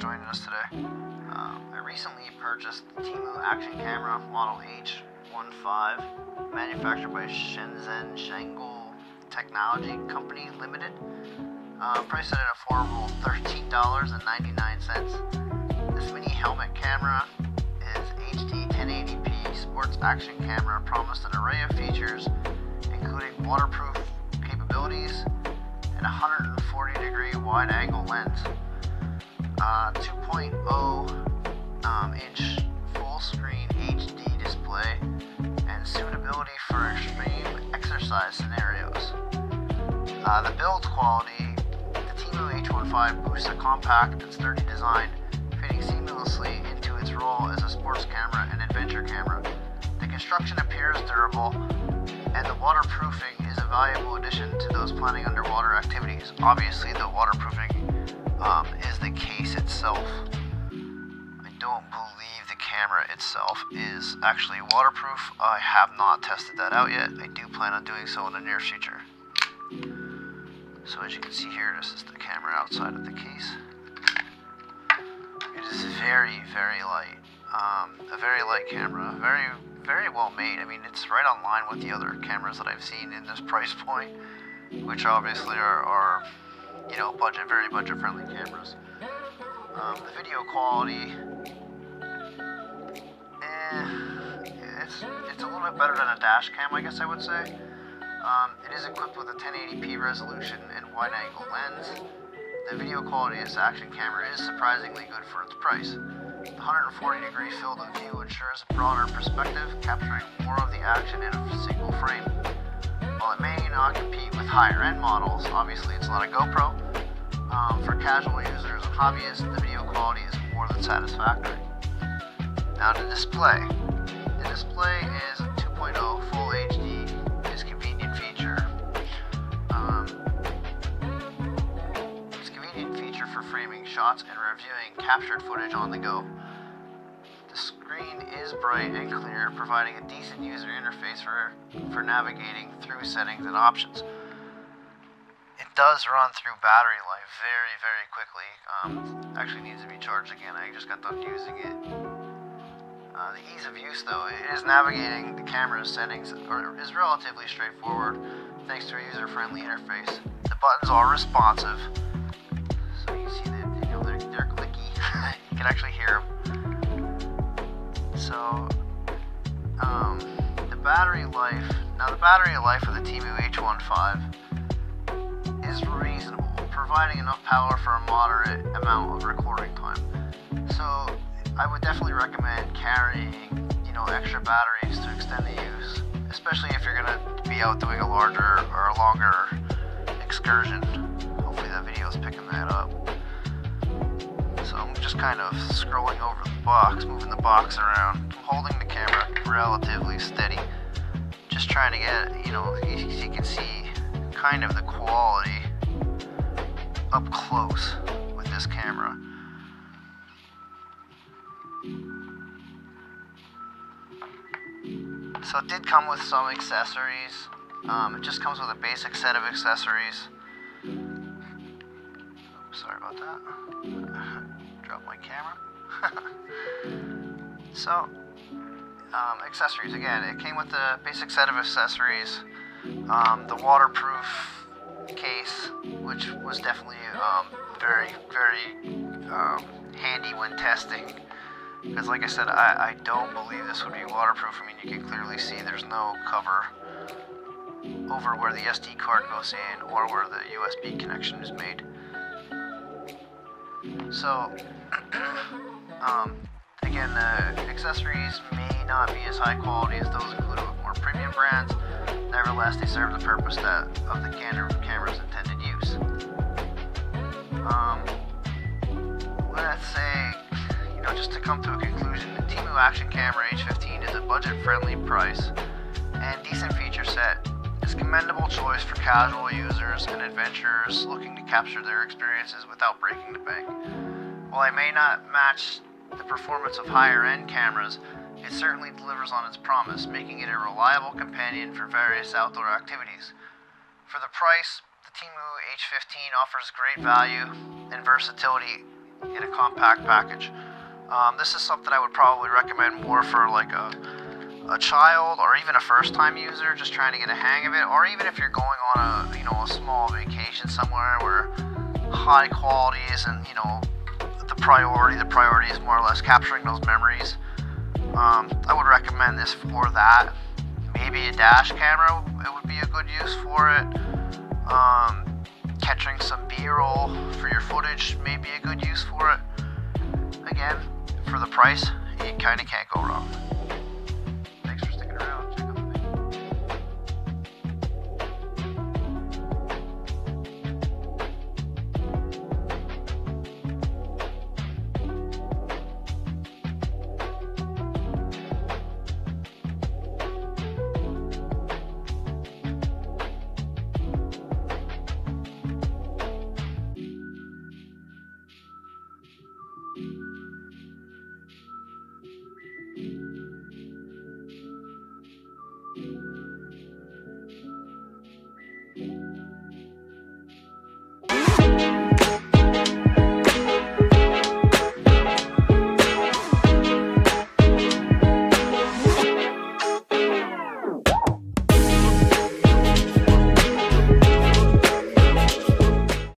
joining us today. I recently purchased the TEMU Action Camera Model H-15, manufactured by Shenzen Zhangke Technology Company Limited. Priced at an affordable $13.99. This mini helmet camera is HD 1080p sports action camera, promised an array of features, including waterproof capabilities and a 140-degree wide-angle lens, 2.0 inch full-screen HD display, and suitability for extreme exercise scenarios. The build quality: the TEMU H-15 boasts a compact and sturdy design, fitting seamlessly into its role as a sports camera and adventure camera. The construction appears durable, and the waterproofing is a valuable addition to those planning underwater activities. Obviously, the waterproofing is the case itself. I don't believe the camera itself is actually waterproof. I have not tested that out yet. I do plan on doing so in the near future. So as you can see here, this is the camera outside of the case. It is very, very light. A very light camera. Very well made. I mean, it's right on line with the other cameras that I've seen in this price point, which obviously are you know, very budget friendly cameras. The video quality, it's a little bit better than a dash cam, I guess I would say. It is equipped with a 1080p resolution and wide-angle lens. The video quality of this action camera is surprisingly good for its price. The 140-degree field of view ensures a broader perspective, capturing more of the action in a single frame. While it may not compete with higher-end models, obviously it's not a GoPro, for casual users and hobbyists, the video quality is more than satisfactory. Now the display. The display is 2.0 Full HD. It's a convenient feature. It's a convenient feature for framing shots and reviewing captured footage on the go. The screen is bright and clear, providing a decent user interface for navigating through settings and options. It does run through battery life very, very quickly. Actually needs to be charged again. I just got done using it. The ease of use, though, is navigating the camera's settings is relatively straightforward, thanks to a user-friendly interface. The buttons are responsive, so you see that they're clicky. You can actually hear them. So, the battery life. Now, the battery life of the TEMU H-15 is reasonable, providing enough power for a moderate amount of recording time. So I would definitely recommend carrying, extra batteries to extend the use, especially if you're gonna be out doing a larger or a longer excursion. Hopefully that video is picking that up. So I'm just kind of scrolling over the box, moving the box around. I'm holding the camera relatively steady, just trying to get, you can see kind of the quality up close with this camera. So it did come with some accessories. It just comes with a basic set of accessories. Sorry about that. Dropped my camera. So, accessories again. It came with a basic set of accessories. The waterproof case, which was definitely very, very handy when testing. Because like I said, I don't believe this would be waterproof. I mean, you can clearly see there's no cover over where the SD card goes in or where the USB connection is made. So, again, the accessories may not be as high quality as those included with more premium brands. Nevertheless, they serve the purpose of the camera's intended use. Let's say, just to come to a conclusion, the TEMU Action Camera H-15 is a budget-friendly price and decent feature set. It's a commendable choice for casual users and adventurers looking to capture their experiences without breaking the bank. While it may not match the performance of higher-end cameras, it certainly delivers on its promise, making it a reliable companion for various outdoor activities. For the price, the TEMU H-15 offers great value and versatility in a compact package. This is something I would probably recommend more for like a child or even a first-time user just trying to get a hang of it, or even if you're going on a small vacation somewhere where high quality isn't the priority is more or less capturing those memories. I would recommend this for that. Maybe a dash camera, it would be a good use for it. Catching some B-roll for your footage may be a good use for it. Again, for the price, you kind of can't go wrong. Thanks for sticking around. Check out the video.